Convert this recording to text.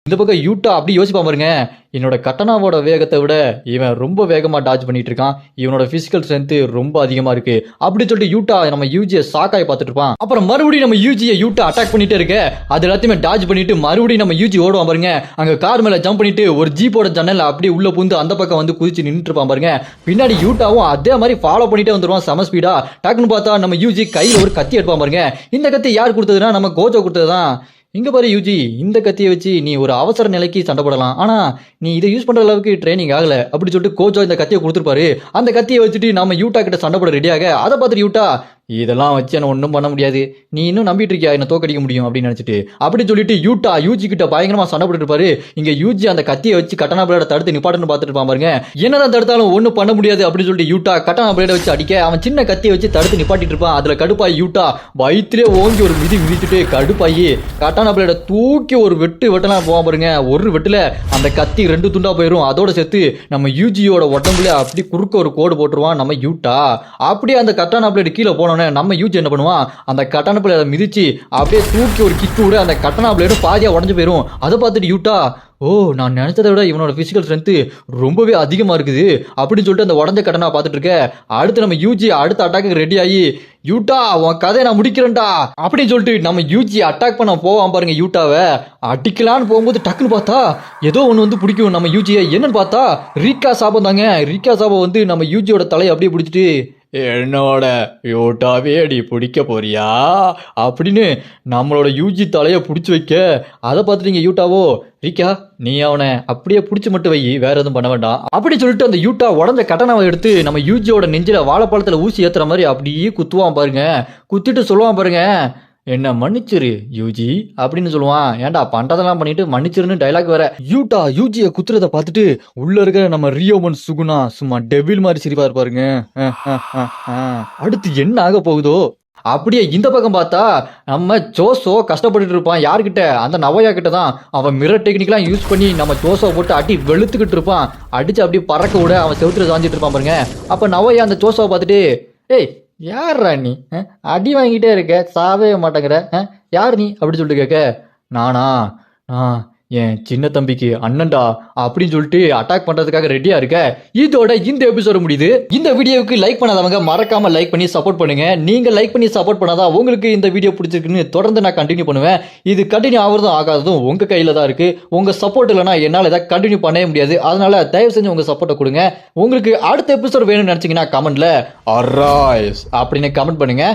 இந்த பக்கம் யூட்டா அப்படி யோசிப்பா பாருங்க. என்னோட கட்டனாவோட வேகத்தை விட இவன் ரொம்ப வேகமா டாஜ் பண்ணிட்டு இருக்கான். இவனோட பிசிக்கல் ஸ்ட்ரென்த் ரொம்ப அதிகமா இருக்கு அப்படி சொல்லிட்டு யூட்டா நம்ம யூஜியை சாக்காய் பார்த்துட்டு இருப்பான். அப்புறம் மறுபடியும் நம்ம யூஜியை யூட்டா அட்டாக் பண்ணிட்டே இருக்க. அது எல்லாத்தையுமே டாஜ் பண்ணிட்டு மறுபடியும் நம்ம யூஜி ஓடுவான் பாருங்க. அங்க கார் மேல ஜம்ப் பண்ணிட்டு ஒரு ஜீப்போட ஜன்னல் அப்படியே உள்ள புந்து அந்த பக்கம் வந்து குதிச்சு நின்றுட்டு இருப்பான் பாருங்க. பின்னாடி யூட்டாவும் அதே மாதிரி ஃபாலோ பண்ணிட்டே வந்துருவான் செம ஸ்பீடா. டக்குன்னு பார்த்தா நம்ம யூஜி கையில ஒரு கத்தி எடுப்பான் பாருங்க. இந்த கத்தி யார் கொடுத்ததுன்னா நம்ம கோஜோ கொடுத்ததுதான். இங்க பாரு யூஜி, இந்த கத்தியை வச்சு நீ ஒரு அவசர நிலைக்கு சண்டை போடலாம், ஆனா நீ இதை யூஸ் பண்ற அளவுக்கு ட்ரைனிங் ஆகல அப்படி சொல்லிட்டு கோஜோ இந்த கத்தியை கொடுத்துருப்பாரு. அந்த கத்தியை வச்சுட்டு நம்ம யூட்டா கிட்ட சண்டை போட ரெடியாக. அதை பார்த்துட்டு யூட்டா, இதெல்லாம் வச்சு என்ன ஒன்றும் பண்ண முடியாது, நீ இன்னும் நம்பிட்டு இருக்கியா என்ன தோக்கடிக்க முடியும் அப்படின்னு நினைச்சிட்டு அப்படி சொல்லிட்டு யூட்டா யூஜி கிட்ட பயங்கரமா சண்டை போட்டு இருப்பாரு. இங்க யூஜி அந்த கத்தியை வச்சு கட்டனா பிளேட தடுத்து நிப்பாட்டுன்னு பார்த்துட்டு இருப்பான் பாருங்க. என்னதான் தடுத்தாலும் ஒன்றும் பண்ண முடியாது அப்படின்னு சொல்லிட்டு யூட்டா கட்டனா பிளேட வச்சு அடிக்க அவன் சின்ன கத்தியை வச்சு தடுத்து நிப்பாட்டிட்டு இருப்பான். அதுல கடுப்பாய் யூட்டா வயிற்றுலேயே ஓங்கி ஒரு மிதி மிதிச்சுட்டு கடுப்பாயி கட்டனா பிளேட தூக்கி ஒரு வெட்டலாம் போவான் பாருங்க. ஒரு வெட்டுல அந்த கத்தி 2 துண்டா போயிடும். அதோட சேர்த்து நம்ம யூஜியோட உடம்புல அப்படி குறுக்க ஒரு கோடு போட்டுருவான் நம்ம யூட்டா. அப்படியே அந்த கட்டானா பிளேடு கீழே போனோன்னே நம்ம யூஜி என்ன பண்ணுவான், அந்த கட்டான பிளேடை மிதிச்சு அப்படியே தூக்கி ஒரு கிக்கு விட அந்த கட்டான பிளேடும் பாதியா உடஞ்சு போயிடும். அதை பார்த்துட்டு யூட்டா, ஓ நான் நினைச்சதை விட இவனோட பிசிக்கல் ஸ்ட்ரென்த் ரொம்பவே அதிகமா இருக்குது அப்படின்னு சொல்லிட்டு அந்த உடஞ்ச கட்டனா பார்த்துட்டு இருக்க. அடுத்து நம்ம யூஜி அடுத்த அட்டாக்கு ரெடி ஆகி, யூட்டா உன் கதையை நான் முடிக்கிறேன்டா அப்படின்னு சொல்லிட்டு நம்ம யூஜி அட்டாக் பண்ண போவான் பாருங்க. யூட்டாவை அடிக்கலான்னு போகும்போது டக்குன்னு பார்த்தா ஏதோ ஒன்று வந்து பிடிக்கும் நம்ம யூஜியை. என்னன்னு பார்த்தா ரீகா சாபம் தாங்க. ரீகா சாபம் வந்து நம்ம யூஜியோட தலையை அப்படியே பிடிச்சிட்டு, என்னோட யூட்டாவே அடி பிடிக்க போறியா அப்படின்னு நம்மளோட யூஜி தலையை பிடிச்சி வைக்க. அதை பார்த்துட்டீங்க யூட்டாவோ, ரீகா நீ அவனை அப்படியே பிடிச்சி மட்டும் வை, வேற எதுவும் பண்ண வேண்டாம் அப்படின்னு சொல்லிட்டு அந்த யூட்டா உடஞ்ச கட்டணாவை எடுத்து நம்ம யூஜியோட நெஞ்சில வாழைப்பழத்தில் ஊசி ஏத்துற மாதிரி அப்படியே குத்துவான் பாருங்க. குத்திட்டு சொல்லுவான் பாருங்க, என்ன மன்னிச்சிரு யூஜி அப்படின்னு சொல்லுவான். ஏன்டா பண்றதெல்லாம் பண்ணிட்டு மன்னிச்சிருன்னு டைலாக் வேற. யூட்டா யூஜியை குத்துறத பார்த்துட்டு உள்ள இருக்கிற நம்ம ரியோமன் சுகுணா சும்மா டெவில் மாதிரி சிரிப்பா இருப்பாருங்க. அடுத்து என்ன ஆக போகுதோ. அப்படியே இந்த பக்கம் பார்த்தா நம்ம ஜோசோ கஷ்டப்பட்டுட்டு இருப்பான். யார்கிட்ட, அந்த நவையா கிட்ட தான். அவன் மிரர் டெக்னிக்லாம் யூஸ் பண்ணி நம்ம ஜோசோ போட்டு அடி வெளுத்துக்கிட்டு இருப்பான். அடிச்சு அப்படியே பறக்க விட அவன் செவுத்துல சாஞ்சிட்டு இருப்பான் பாருங்க. அப்ப நவையா அந்த ஜோசோவை பார்த்துட்டு, ஏய் யார்ரா நீ, அடி வாங்கிட்டே இருக்க சாவே மாட்டேங்கிற, யார் நீ அப்படி சொல்லிட்டு கேட்க, நானா என் சின்ன தம்பிக்கு அண்ணன்டா அப்படின்னு சொல்லிட்டு அட்டாக் பண்றதுக்காக ரெடியா இருக்க. இதோட இந்த எபிசோட முடியுது. இந்த வீடியோவுக்கு லைக் பண்ணாதவங்க மறக்காம லைக் பண்ணி சப்போர்ட் பண்ணுங்க. நீங்க லைக் பண்ணி சப்போர்ட் பண்ணாதான் உங்களுக்கு இந்த வீடியோ பிடிச்சிருக்குன்னு தொடர்ந்து நான் கண்டினியூ பண்ணுவேன். இது கண்டினியூ ஆகுறதும் ஆகாததும் உங்க கையில தான் இருக்கு. உங்க சப்போர்ட் இல்லைன்னா என்னால் இதை கண்டினியூ பண்ணவே முடியாது. அதனால தயவு செஞ்சு உங்க சப்போர்ட்டை கொடுங்க. உங்களுக்கு அடுத்த எபிசோட் வேணும்னு நினைச்சீங்கன்னா கமெண்ட்ல அரைஸ் அப்படின்னு கமெண்ட் பண்ணுங்க.